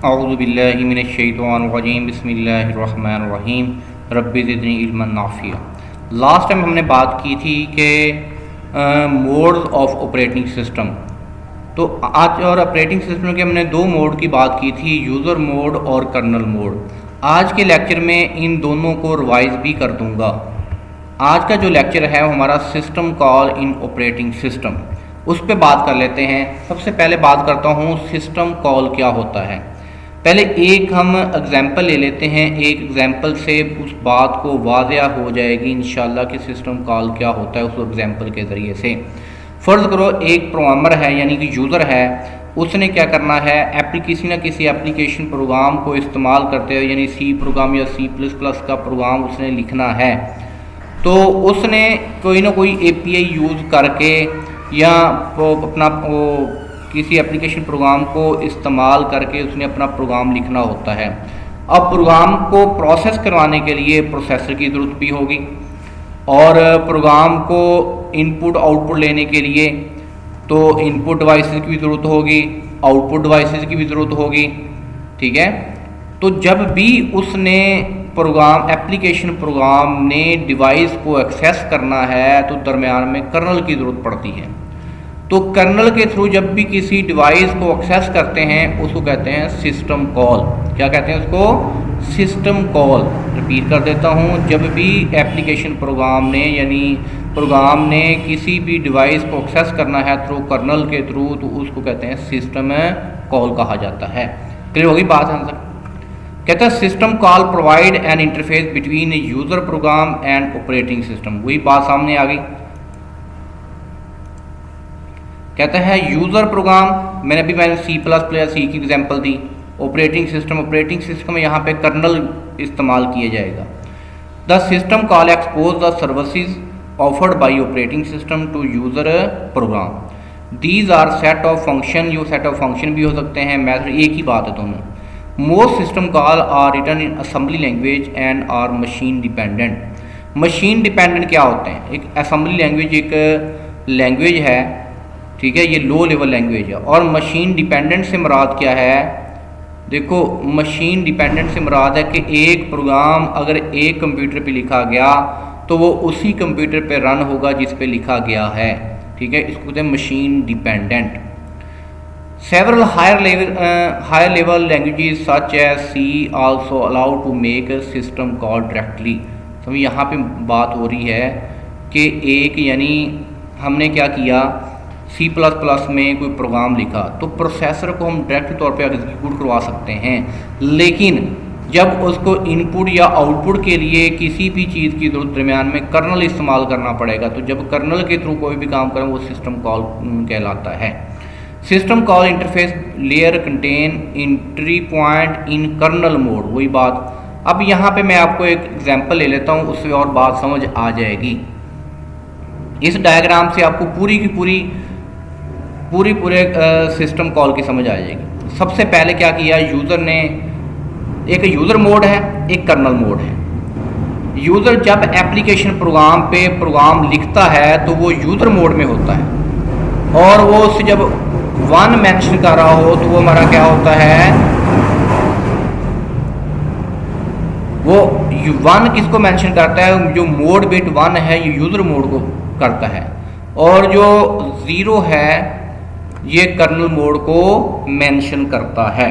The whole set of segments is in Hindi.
औज़ुबिल्लाहि मिनश्शैतानिर्रजीम बिस्मिल्लाहिर्रहमानिर्रहीम रब्बि ज़िदनी इल्मन नाफ़िया। लास्ट टाइम हमने बात की थी कि मोड्स ऑफ ऑपरेटिंग सिस्टम। तो आज और ऑपरेटिंग सिस्टम के हमने दो मोड की बात की थी, यूज़र मोड और कर्नल मोड। आज के लेक्चर में इन दोनों को रिवाइज़ भी कर दूंगा। आज का जो लेक्चर है वो हमारा system call in operating system, उस पर बात कर लेते हैं। सबसे पहले बात करता हूँ सिस्टम कॉल क्या होता है। पहले एक हम एग्जाम्पल ले लेते हैं, एक एग्जाम्पल से उस बात को वाज़िया हो जाएगी इंशाल्लाह कि सिस्टम कॉल क्या होता है उस एग्जाम्पल के ज़रिए से। फ़र्ज़ करो एक प्रोग्रामर है यानी कि यूज़र है, उसने क्या करना है, किसी न किसी एप्लीकेशन प्रोग्राम को इस्तेमाल करते हुए यानी सी प्रोग्राम या C++ का प्रोग्राम उसने लिखना है। तो उसने कोई ना कोई API यूज़ करके या अपना किसी एप्लीकेशन प्रोग्राम को इस्तेमाल करके उसने अपना प्रोग्राम लिखना होता है। अब प्रोग्राम को प्रोसेस करवाने के लिए प्रोसेसर की ज़रूरत भी होगी और प्रोग्राम को इनपुट आउटपुट लेने के लिए तो इनपुट डिवाइसेस की भी ज़रूरत होगी, आउटपुट डिवाइसेस की भी ज़रूरत होगी। ठीक है, तो जब भी उसने एप्लीकेशन प्रोग्राम ने डिवाइस को एक्सेस करना है तो दरमियान में कर्नल की ज़रूरत पड़ती है। तो कर्नल के थ्रू जब भी किसी डिवाइस को एक्सेस करते हैं उसको कहते हैं सिस्टम कॉल। क्या कहते हैं उसको? System call. रिपीट कर देता हूँ, जब भी एप्लीकेशन प्रोग्राम ने यानी प्रोग्राम ने किसी भी डिवाइस को एक्सेस करना है थ्रू कर्नल के थ्रू तो उसको कहते हैं सिस्टम कॉल कहा जाता है। क्लियर होगी बात आंसर? कहते हैं system call provide an interface between user program and operating system. वही बात सामने आ गई। कहते हैं यूज़र प्रोग्राम, मैंने C++ की एग्जांपल दी। ऑपरेटिंग सिस्टम यहाँ पे कर्नल इस्तेमाल किया जाएगा। The system call expose the services offered by operating system to user program. These are set of function, यो सेट ऑफ फंक्शन भी हो सकते हैं, मैथड एक ही बात है दोनों। Most system call are written in assembly language and are machine dependent. Machine dependent क्या होते हैं? एक असेंबली लैंग्वेज एक लैंग्वेज है, ठीक है, ये लो लेवल लैंग्वेज है। और मशीन डिपेंडेंट से मुराद क्या है? देखो मशीन डिपेंडेंट से मुराद है कि एक प्रोग्राम अगर एक कंप्यूटर पे लिखा गया तो वो उसी कंप्यूटर पे रन होगा जिस पे लिखा गया है। ठीक है, इसको कहते हैं machine dependent. Several higher level languages such as C also allow to make system call directly. तो यहाँ पे बात हो रही है कि एक यानी हमने क्या किया, C++ में कोई प्रोग्राम लिखा तो प्रोसेसर को हम डायरेक्ट तौर पे एग्जीक्यूट करवा सकते हैं, लेकिन जब उसको इनपुट या आउटपुट के लिए किसी भी चीज़ की जरूरत दरमियान में कर्नल इस्तेमाल करना पड़ेगा। तो जब कर्नल के थ्रू कोई भी काम करें वो सिस्टम कॉल कहलाता है। System call interface layer contain entry point in kernel mode. वही बात, अब यहाँ पे मैं आपको एक एग्जाम्पल ले लेता हूँ, उससे और बात समझ आ जाएगी। इस डायग्राम से आपको पूरी की पूरे सिस्टम कॉल की समझ आ जाएगी। सबसे पहले क्या किया यूज़र ने, एक यूज़र मोड है, एक कर्नल मोड है। यूज़र जब एप्लीकेशन प्रोग्राम पे प्रोग्राम लिखता है तो वो यूज़र मोड में होता है और वो उससे जब 1 मेंशन कर रहा हो तो वो हमारा क्या होता है, वो 1 किसको मेंशन करता है? जो मोड बिट 1 है ये यूज़र मोड को करता है और जो 0 है ये कर्नल मोड को मेंशन करता है।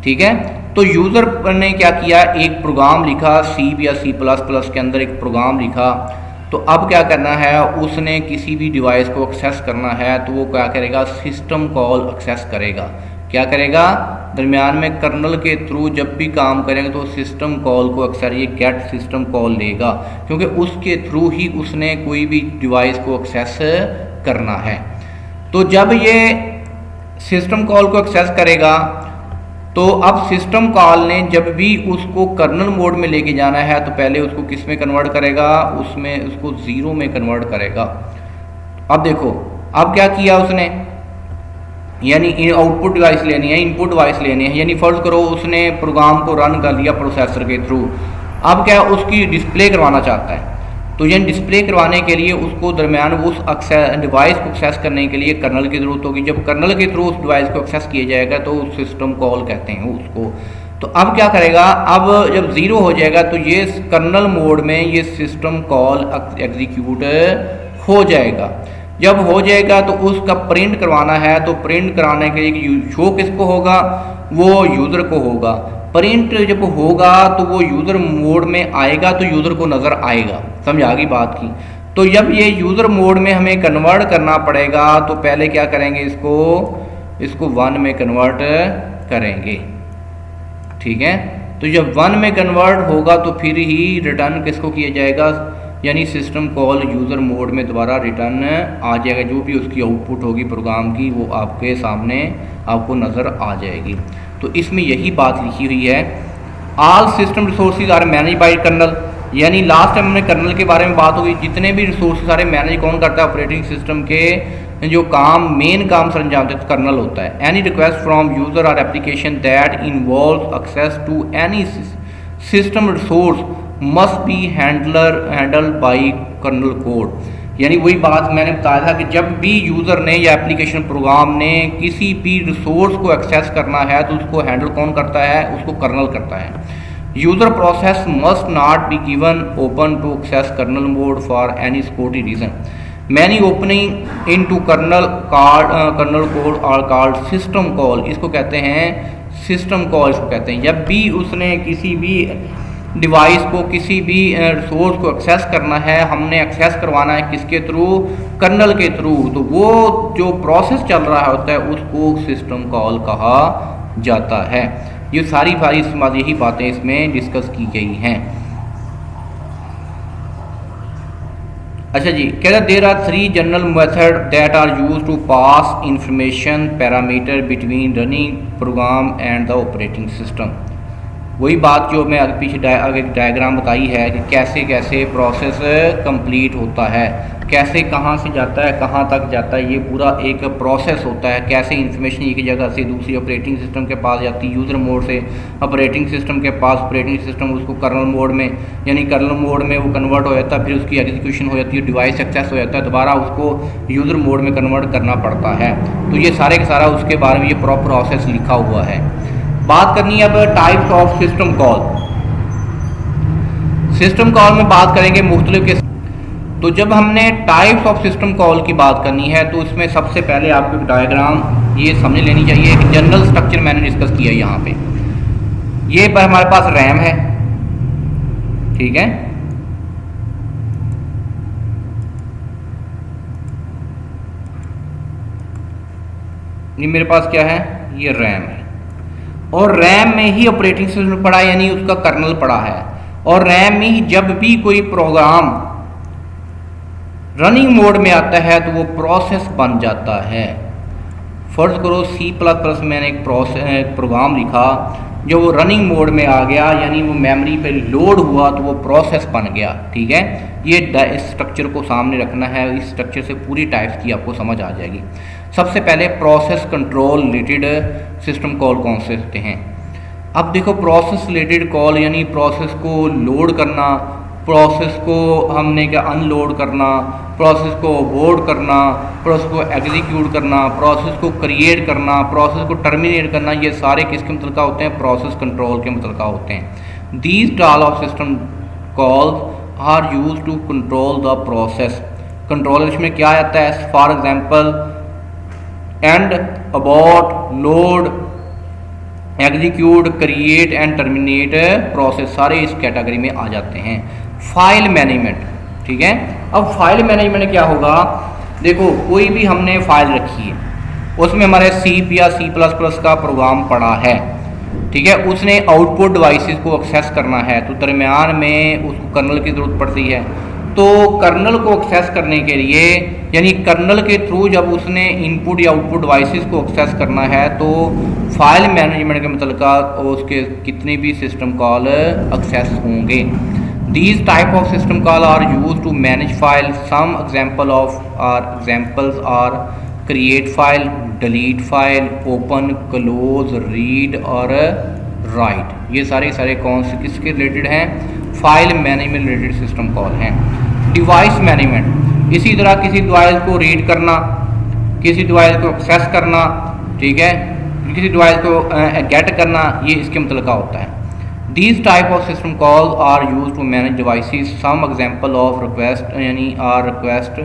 ठीक है, तो यूज़र ने क्या किया, एक प्रोग्राम लिखा, C या C++ के अंदर एक प्रोग्राम लिखा। तो अब क्या करना है, उसने किसी भी डिवाइस को एक्सेस करना है तो वो क्या करेगा, सिस्टम कॉल एक्सेस करेगा। क्या करेगा? दरमियान में कर्नल के थ्रू जब भी काम करेंगे तो सिस्टम कॉल को अक्सर ये गेट सिस्टम कॉल लेगा, क्योंकि उसके थ्रू ही उसने कोई भी डिवाइस को एक्सेस करना है। तो जब ये सिस्टम कॉल को एक्सेस करेगा तो अब सिस्टम कॉल ने जब भी उसको कर्नल मोड में लेके जाना है तो पहले उसको किस में कन्वर्ट करेगा, उसमें उसको 0 में कन्वर्ट करेगा। अब देखो अब क्या किया उसने, यानी आउटपुट डिवाइस लेनी है, इनपुट डिवाइस लेनी है, यानी फर्ज करो उसने प्रोग्राम को रन कर लिया प्रोसेसर के थ्रू। अब क्या उसकी डिस्प्ले करवाना चाहता है तो यानी डिस्प्ले करवाने के लिए उसको दरमियान उस डिवाइस को एक्सेस करने के लिए कर्नल की ज़रूरत होगी। जब कर्नल के थ्रू उस डिवाइस को एक्सेस किया जाएगा तो सिस्टम कॉल कहते हैं उसको। तो अब क्या करेगा, अब जब ज़ीरो हो जाएगा तो ये कर्नल मोड में ये सिस्टम कॉल एग्जीक्यूट हो जाएगा। जब हो जाएगा तो उसका प्रिंट करवाना है, तो प्रिंट कराने के लिए शो किसको होगा, वो यूज़र को होगा। प्रिंट जब होगा तो वो यूज़र मोड में आएगा तो यूज़र को नज़र आएगा। समझ आ गई बात की। तो जब ये यूज़र मोड में हमें कन्वर्ट करना पड़ेगा तो पहले क्या करेंगे, इसको 1 में कन्वर्ट करेंगे। ठीक है, तो जब 1 में कन्वर्ट होगा तो फिर ही रिटर्न किसको किया जाएगा, यानी सिस्टम कॉल यूज़र मोड में दोबारा रिटर्न आ जाएगा। जो भी उसकी आउटपुट होगी प्रोग्राम की वो आपके सामने आपको नज़र आ जाएगी। तो इसमें यही बात लिखी हुई है, all system resources are manage by kernel. यानी लास्ट टाइम हमने कर्नल के बारे में बात हो गई, जितने भी रिसोर्स सारे मैनेज कौन करता है, ऑपरेटिंग सिस्टम के जो काम मेन काम सर अंजाम देता है कर्नल होता है। एनी रिक्वेस्ट फ्रॉम यूज़र और application that involve access to any system resource must be handled by kernel code. यानी वही बात मैंने बताया था कि जब भी यूज़र ने या एप्लीकेशन प्रोग्राम ने किसी भी रिसोर्स को एक्सेस करना है तो उसको हैंडल कौन करता है, उसको कर्नल करता है। User process must not be given open to access kernel mode for any security reason. Many opening in to kernel code और कॉल्ड सिस्टम कॉल। इसको कहते हैं सिस्टम कॉल, इसको कहते हैं। जब भी उसने किसी भी डिवाइस को, किसी भी रिसोर्स को एक्सेस करना है, हमने एक्सेस करवाना है किसके थ्रू, कर्नल के थ्रू, तो वो जो प्रोसेस चल रहा होता है उसको सिस्टम कॉल कहा जाता है। ये सारी यही बातें इसमें डिस्कस की गई हैं। अच्छा जी, कह रहा there are 3 general method that are use to pass information parameter between running program and the operating system. वही बात जो मैं पीछे आगे डायग्राम बताई है कि कैसे कैसे प्रोसेस कंप्लीट होता है, कैसे कहाँ से जाता है कहाँ तक जाता है, ये पूरा एक प्रोसेस होता है। कैसे इन्फॉर्मेशन एक जगह से दूसरी ऑपरेटिंग सिस्टम के पास जाती है, यूज़र मोड से ऑपरेटिंग सिस्टम के पास, ऑपरेटिंग सिस्टम उसको कर्नल मोड में, यानी कर्नल मोड में वो कन्वर्ट हो जाता है, फिर उसकी एग्जीक्यूशन हो जाती है, डिवाइस एक्सेस हो जाता है, दोबारा उसको यूज़र मोड में कन्वर्ट करना पड़ता है। तो ये सारे का सारा उसके बारे में ये प्रॉपर प्रोसेस लिखा हुआ है। बात करनी है अब types of system call. System call में बात करेंगे मुख्तलिफ के। तो जब हमने टाइप्स ऑफ सिस्टम कॉल की बात करनी है तो इसमें सबसे पहले आपको एक डायग्राम ये समझ लेनी चाहिए। एक जनरल स्ट्रक्चर मैंने डिस्कस किया यहाँ पे। ये पर हमारे पास रैम है, ठीक है, ये मेरे पास क्या है, ये रैम है, और रैम में ही ऑपरेटिंग सिस्टम पड़ा है, यानी उसका कर्नल पड़ा है। और रैम में ही जब भी कोई प्रोग्राम रनिंग मोड में आता है तो वो प्रोसेस बन जाता है। फर्ज करो C++ मैंने एक प्रोग्राम लिखा, जो वो रनिंग मोड में आ गया, यानी वो मेमोरी पे लोड हुआ तो वो प्रोसेस बन गया। ठीक है, ये इस स्ट्रक्चर को सामने रखना है। इस स्ट्रक्चर से पूरी टाइप्स की आपको समझ आ जाएगी। सबसे पहले process control related system call कौन से होते हैं। अब देखो, प्रोसेस रिलेटेड कॉल यानी प्रोसेस को लोड करना, प्रोसेस को हमने क्या अनलोड करना, प्रोसेस को अबॉर्ट करना, प्रोसेस को एग्जीक्यूट करना, प्रोसेस को क्रिएट करना, प्रोसेस को टर्मिनेट करना, ये सारे किसके मतलब होते हैं, प्रोसेस कंट्रोल के मतलब होते हैं। These type of system calls are use to control the process. Control इसमें क्या आता है, for example end, abort, load, execute, create and terminate process सारे इस कैटेगरी में आ जाते हैं। फाइल मैनेजमेंट, ठीक है। अब फाइल मैनेजमेंट क्या होगा, देखो कोई भी हमने फाइल रखी है, उसमें हमारे C या C++ का प्रोग्राम पड़ा है, ठीक है, उसने आउटपुट डिवाइसेस को एक्सेस करना है, तो दरमियान में उसको कर्नल की ज़रूरत पड़ती है। तो कर्नल को एक्सेस करने के लिए, यानी कर्नल के थ्रू जब उसने इनपुट या आउटपुट डिवाइसेस को एक्सेस करना है, तो फाइल मैनेजमेंट के मतलब उसके कितने भी सिस्टम कॉल एक्सेस होंगे। These type of system call are used to manage file. Some examples are create file, delete file, open, close, read और write। ये सारे कौन से किसके रिलेटेड हैं, file management related system call हैं। डिवाइस मैनेजमेंट, इसी तरह किसी डिवाइस को रीड करना, किसी डिवाइस को एक्सेस करना, ठीक है, किसी डिवाइस को गेट करना, ये इसके मतलब होता है। These type of system calls are used to manage devices. Some example of request यानी request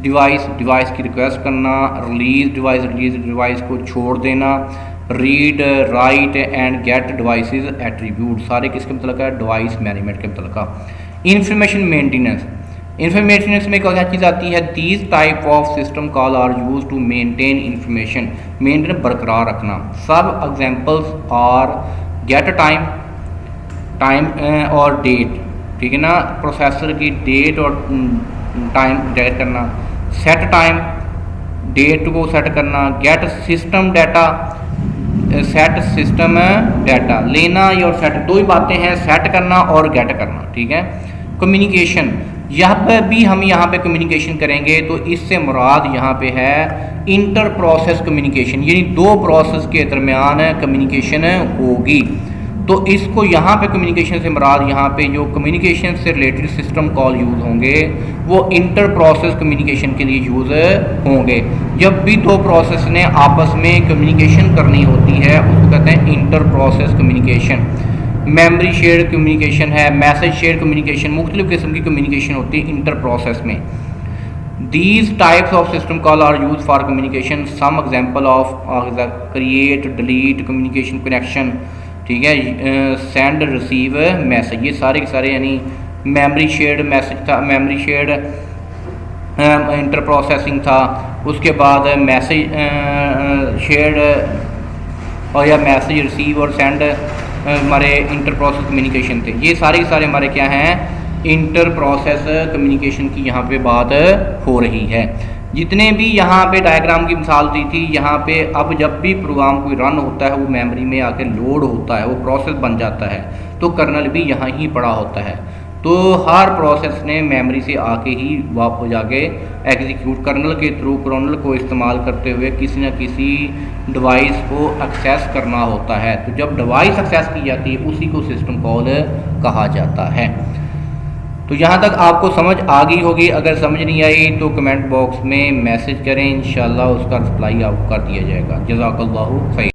डिवाइस की रिक्वेस्ट करना, रिलीज डिवाइस को छोड़ देना, read write and get devices attribute, सारे किसके मतलब है, डिवाइस मैनेजमेंट के मतलब का। इंफॉर्मेशन मेंटेनेंस में क्या चीज़ आती है, these type of system call are use to maintain information, maintain बरकरार रखना। सब एग्जांपल्स आर गेट टाइम और डेट, ठीक है ना, प्रोसेसर की डेट और टाइम गेट करना, सेट टाइम, डेट को सेट करना, get system data, set system data, लेना और सेट, दो ही बातें हैं, सेट करना और गेट करना, ठीक है। कम्युनिकेशन, यहाँ पर भी हम यहाँ पे कम्युनिकेशन करेंगे तो इससे मुराद यहाँ पे है इंटर प्रोसेस कम्युनिकेशन, यानी दो प्रोसेस के दरमियान कम्युनिकेशन होगी। तो इसको यहाँ पे कम्युनिकेशन से मुराद, यहाँ पे जो कम्युनिकेशन से रिलेटेड सिस्टम कॉल यूज़ होंगे वो इंटर प्रोसेस कम्युनिकेशन के लिए यूज़ होंगे। जब भी दो प्रोसेस ने आपस में कम्युनिकेशन करनी होती है उसको कहते हैं inter process communication. Memory share communication है, मैसेज शेयर कम्युनिकेशन, मुख्तलिफ किस्म की कम्युनिकेशन होती है इंटर प्रोसेस में। These types of system call are used for communication. Some example of create, delete, communication connection, ठीक है, सेंड रिसीव मैसेज, ये सारे के सारे यानी मेमोरी शेयर्ड मैसेज था, मेमोरी शेयर्ड इंटर प्रोसेसिंग था, उसके बाद मैसेज शेयर्ड और या मैसेज रिसीव और सेंड हमारे इंटर प्रोसेस कम्युनिकेशन थे। ये सारे के सारे हमारे क्या हैं, इंटर प्रोसेस कम्युनिकेशन की यहाँ पे बात हो रही है। जितने भी यहाँ पे डायग्राम की मिसाल दी थी, यहाँ पे अब जब भी प्रोग्राम कोई रन होता है वो मेमोरी में आके लोड होता है, वो प्रोसेस बन जाता है, तो कर्नल भी यहाँ ही पड़ा होता है। तो हर प्रोसेस ने मेमोरी से आके ही वापस जाके एग्जीक्यूट कर्नल के थ्रू कर्नल को इस्तेमाल करते हुए किसी न किसी डिवाइस को एक्सेस करना होता है। तो जब डिवाइस एक्सेस की जाती है उसी को सिस्टम कॉल कहा जाता है। तो यहाँ तक आपको समझ आ गई होगी। अगर समझ नहीं आई तो कमेंट बॉक्स में मैसेज करें, इंशाल्लाह उसका रिप्लाई आपको कर दिया जाएगा। जज़ाकल्लाहु खैर।